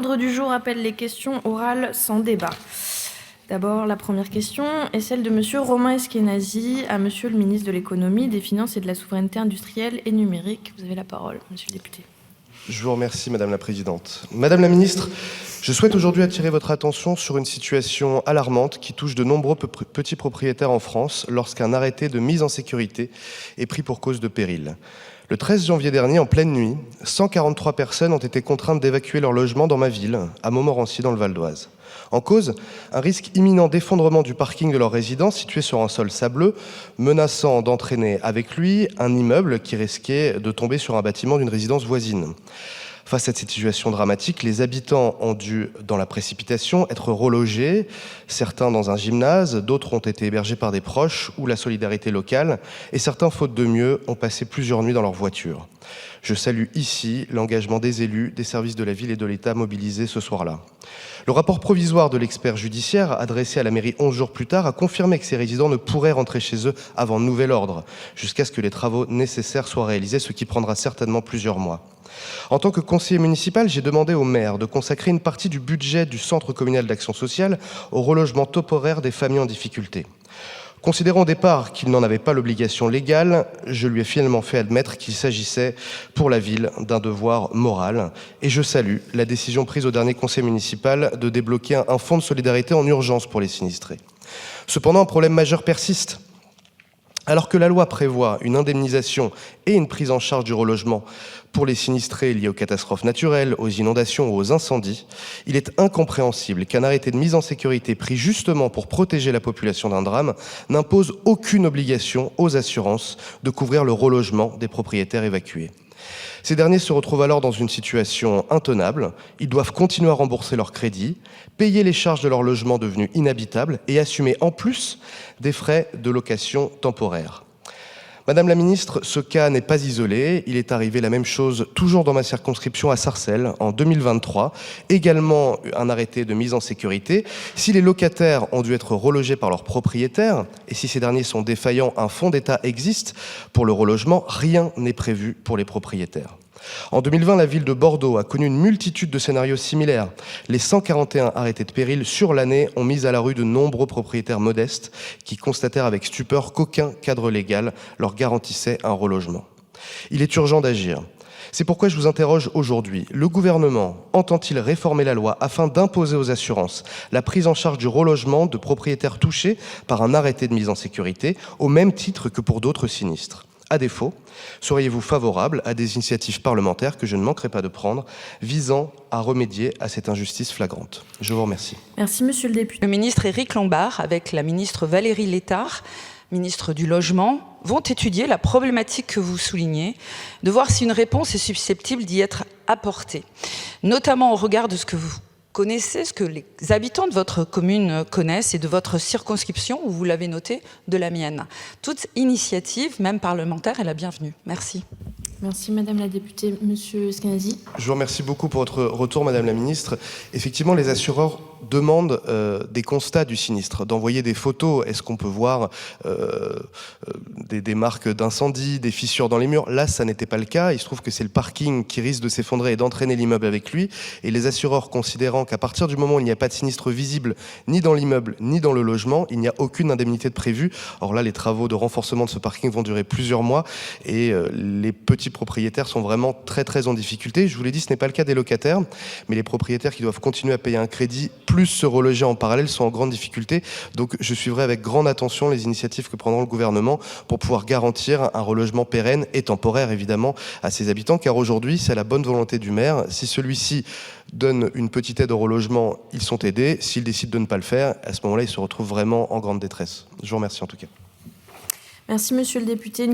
L'ordre du jour appelle les questions orales sans débat. D'abord, la première question est celle de Monsieur Romain Eskenazi à Monsieur le ministre de l'Économie, des Finances et de la Souveraineté industrielle et numérique. Vous avez la parole, Monsieur le député. Je vous remercie, Madame la Présidente. Madame la Ministre, je souhaite aujourd'hui attirer votre attention sur une situation alarmante qui touche de nombreux petits propriétaires en France lorsqu'un arrêté de mise en sécurité est pris pour cause de péril. Le 13 janvier dernier, en pleine nuit, 143 personnes ont été contraintes d'évacuer leur logement dans ma ville, à Montmorency, dans le Val d'Oise. En cause, un risque imminent d'effondrement du parking de leur résidence situé sur un sol sableux, menaçant d'entraîner avec lui un immeuble qui risquait de tomber sur un bâtiment d'une résidence voisine. Face à cette situation dramatique, les habitants ont dû, dans la précipitation, être relogés, certains dans un gymnase, d'autres ont été hébergés par des proches ou la solidarité locale, et certains, faute de mieux, ont passé plusieurs nuits dans leur voiture. Je salue ici l'engagement des élus, des services de la ville et de l'État mobilisés ce soir-là. Le rapport provisoire de l'expert judiciaire, adressé à la mairie 11 jours plus tard, a confirmé que ces résidents ne pourraient rentrer chez eux avant nouvel ordre, jusqu'à ce que les travaux nécessaires soient réalisés, ce qui prendra certainement plusieurs mois. En tant que conseiller municipal, j'ai demandé au maire de consacrer une partie du budget du Centre communal d'action sociale au relogement temporaire des familles en difficulté. Considérant au départ qu'il n'en avait pas l'obligation légale, je lui ai finalement fait admettre qu'il s'agissait pour la ville d'un devoir moral. Et je salue la décision prise au dernier conseil municipal de débloquer un fonds de solidarité en urgence pour les sinistrés. Cependant, un problème majeur persiste. Alors que la loi prévoit une indemnisation et une prise en charge du relogement pour les sinistrés liés aux catastrophes naturelles, aux inondations ou aux incendies, il est incompréhensible qu'un arrêté de mise en sécurité pris justement pour protéger la population d'un drame n'impose aucune obligation aux assurances de couvrir le relogement des propriétaires évacués. Ces derniers se retrouvent alors dans une situation intenable. Ils doivent continuer à rembourser leurs crédits, payer les charges de leur logement devenu inhabitable et assumer en plus des frais de location temporaire. Madame la Ministre, ce cas n'est pas isolé. Il est arrivé la même chose toujours dans ma circonscription à Sarcelles en 2023. Également un arrêté de mise en sécurité. Si les locataires ont dû être relogés par leurs propriétaires et si ces derniers sont défaillants, un fonds d'État existe pour le relogement. Rien n'est prévu pour les propriétaires. En 2020, la ville de Bordeaux a connu une multitude de scénarios similaires. Les 141 arrêtés de péril sur l'année ont mis à la rue de nombreux propriétaires modestes qui constatèrent avec stupeur qu'aucun cadre légal leur garantissait un relogement. Il est urgent d'agir. C'est pourquoi je vous interroge aujourd'hui. Le gouvernement entend-il réformer la loi afin d'imposer aux assurances la prise en charge du relogement de propriétaires touchés par un arrêté de mise en sécurité au même titre que pour d'autres sinistres ? À défaut, seriez-vous favorable à des initiatives parlementaires que je ne manquerai pas de prendre visant à remédier à cette injustice flagrante ? Je vous remercie. Merci, Monsieur le député. Le ministre Éric Lombard, avec la ministre Valérie Létard, ministre du Logement, vont étudier la problématique que vous soulignez, de voir si une réponse est susceptible d'y être apportée, notamment au regard de ce que vous connaissez, ce que les habitants de votre commune connaissent et de votre circonscription, où vous l'avez noté, de la mienne. Toute initiative, même parlementaire, est la bienvenue. Merci. Merci, Madame la députée. Monsieur Eskenazi. Je vous remercie beaucoup pour votre retour, Madame la Ministre. Effectivement, les assureurs demandent des constats du sinistre, d'envoyer des photos. Est-ce qu'on peut voir des marques d'incendie, des fissures dans les murs ? Là, ça n'était pas le cas. Il se trouve que c'est le parking qui risque de s'effondrer et d'entraîner l'immeuble avec lui. Et les assureurs, considérant qu'à partir du moment où il n'y a pas de sinistre visible, ni dans l'immeuble, ni dans le logement, il n'y a aucune indemnité de prévue. Or là, les travaux de renforcement de ce parking vont durer plusieurs mois et les petits propriétaires sont vraiment très en difficulté. Je vous l'ai dit, ce n'est pas le cas des locataires, mais les propriétaires qui doivent continuer à payer un crédit plus se reloger en parallèle sont en grande difficulté. Donc je suivrai avec grande attention les initiatives que prendra le gouvernement pour pouvoir garantir un relogement pérenne et temporaire évidemment à ses habitants, car aujourd'hui c'est à la bonne volonté du maire. Si celui-ci donne une petite aide au relogement, ils sont aidés. S'il décide de ne pas le faire, à ce moment-là, ils se retrouvent vraiment en grande détresse. Je vous remercie en tout cas. Merci, Monsieur le député.